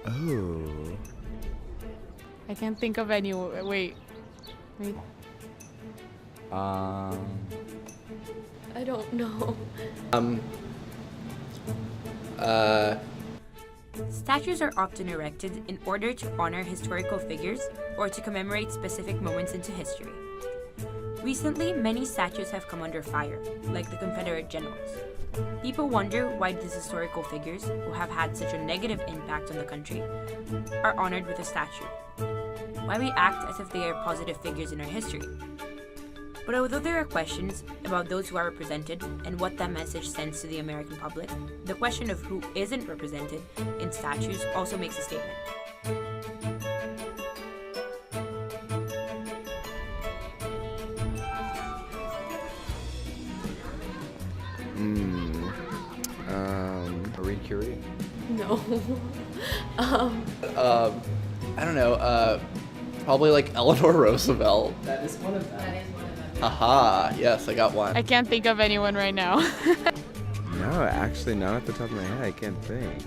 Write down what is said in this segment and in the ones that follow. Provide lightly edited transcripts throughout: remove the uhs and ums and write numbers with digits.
Oh. I can't think of any. Wait. I don't know. Statues are often erected in order to honor historical figures or to commemorate specific moments into history. Recently, many statues have come under fire, like the Confederate generals. People wonder why these historical figures, who have had such a negative impact on the country, are honored with a statue. Why we act as if they are positive figures in our history. But although there are questions about those who are represented and what that message sends to the American public, the question of who isn't represented in statues also makes a statement. Marie Curie? No. I don't know, probably like Eleanor Roosevelt. That is one of them. Haha, yes, I got one. I can't think of anyone right now. No, actually, not off the top of my head. I can't think.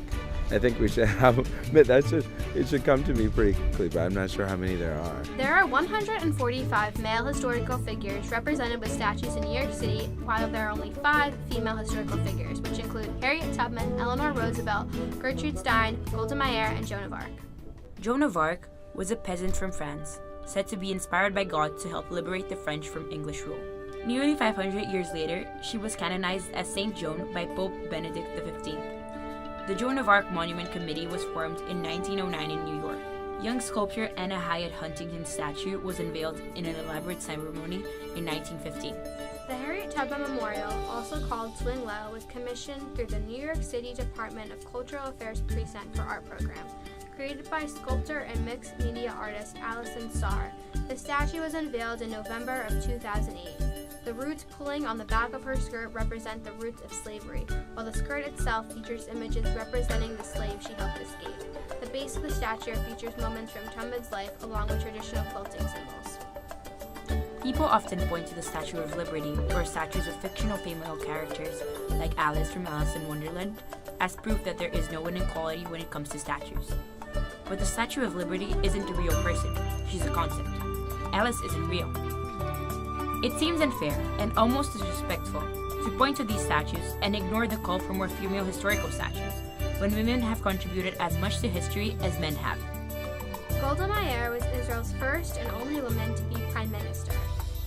I think we should have, but it should come to me pretty quickly, but I'm not sure how many there are. There are 145 male historical figures represented with statues in New York City, while there are only 5 female historical figures, which include Harriet Tubman, Eleanor Roosevelt, Gertrude Stein, Golda Meir, and Joan of Arc. Joan of Arc was a peasant from France, said to be inspired by God to help liberate the French from English rule. Nearly 500 years later, she was canonized as Saint Joan by Pope Benedict XV. The Joan of Arc Monument Committee was formed in 1909 in New York. Young sculptor Anna Hyatt Huntington's statue was unveiled in an elaborate ceremony in 1915. The Harriet Tubman Memorial, also called Swing Low, was commissioned through the New York City Department of Cultural Affairs Precinct for Art Program. Created by sculptor and mixed media artist Allison Starr, the statue was unveiled in November of 2008. The roots pulling on the back of her skirt represent the roots of slavery, while the skirt itself features images representing the slave she helped escape. The base of the statue features moments from Tubman's life along with traditional quilting symbols. People often point to the Statue of Liberty or statues of fictional female characters like Alice from Alice in Wonderland as proof that there is no inequality when it comes to statues. But the Statue of Liberty isn't a real person, she's a concept. Alice isn't real. It seems unfair and almost disrespectful to point to these statues and ignore the call for more female historical statues, when women have contributed as much to history as men have. Golda Meir was Israel's first and only woman to be prime minister.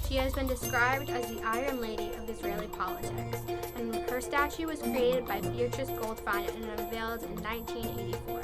She has been described as the Iron Lady of Israeli politics, and her statue was created by Beatrice Goldfein and unveiled in 1984.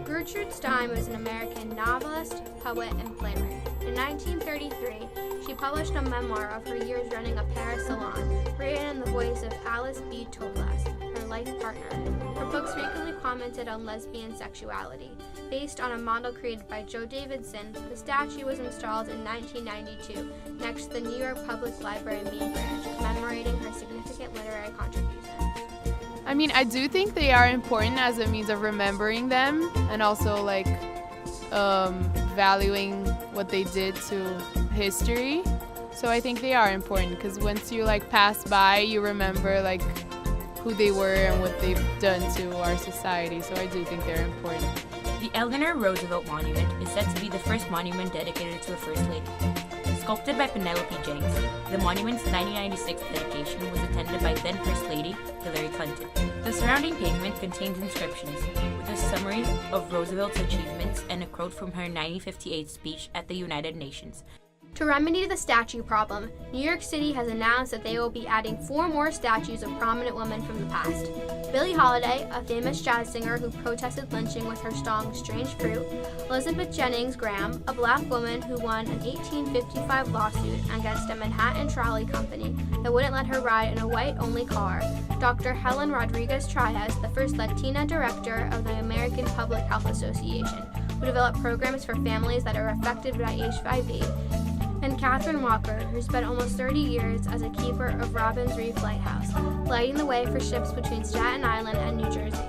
Gertrude Stein was an American novelist, poet, and playwright. In 1933, she published a memoir of her years running a Paris salon, written in the voice of Alice B. Toklas, her life partner. Her books frequently commented on lesbian sexuality. Based on a model created by Joe Davidson, the statue was installed in 1992 next to the New York Public Library main branch, commemorating her significant literary contributions. I mean, I do think they are important as a means of remembering them and also like valuing what they did to history. So I think they are important because once you like pass by, you remember like who they were and what they've done to our society. So I do think they're important. The Eleanor Roosevelt Monument is said to be the first monument dedicated to a First Lady. Sculpted by Penelope Jenks, the monument's 1996 dedication was attended by then First Lady Hillary Clinton. The surrounding pavement contains inscriptions with a summary of Roosevelt's achievements and a quote from her 1958 speech at the United Nations. To remedy the statue problem, New York City has announced that they will be adding 4 more statues of prominent women from the past. Billie Holiday, a famous jazz singer who protested lynching with her song Strange Fruit, Elizabeth Jennings Graham, a black woman who won an 1855 lawsuit against a Manhattan trolley company that wouldn't let her ride in a white-only car, Dr. Helen Rodriguez-Trias, the first Latina director of the American Public Health Association, who developed programs for families that are affected by HIV, and Catherine Walker, who spent almost 30 years as a keeper of Robbins Reef Lighthouse, lighting the way for ships between Staten Island and New Jersey.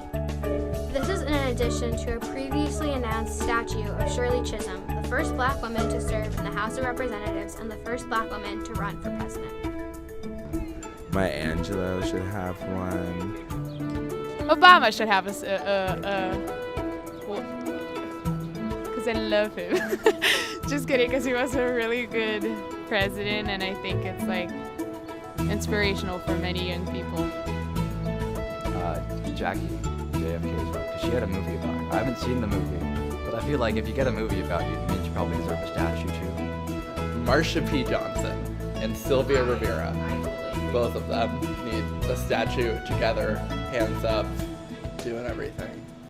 This is in addition to a previously announced statue of Shirley Chisholm, the first black woman to serve in the House of Representatives and the first black woman to run for president. Maya Angelou should have one. Obama should have Because I love him. Just kidding, because he was a really good president, and I think it's like inspirational for many young people. Jackie, JFK's wife, because she had a movie about her. I haven't seen the movie, but I feel like if you get a movie about you, it means you probably deserve a statue too. Marsha P. Johnson and Sylvia Rivera. Both of them need a statue together, hands up, doing everything.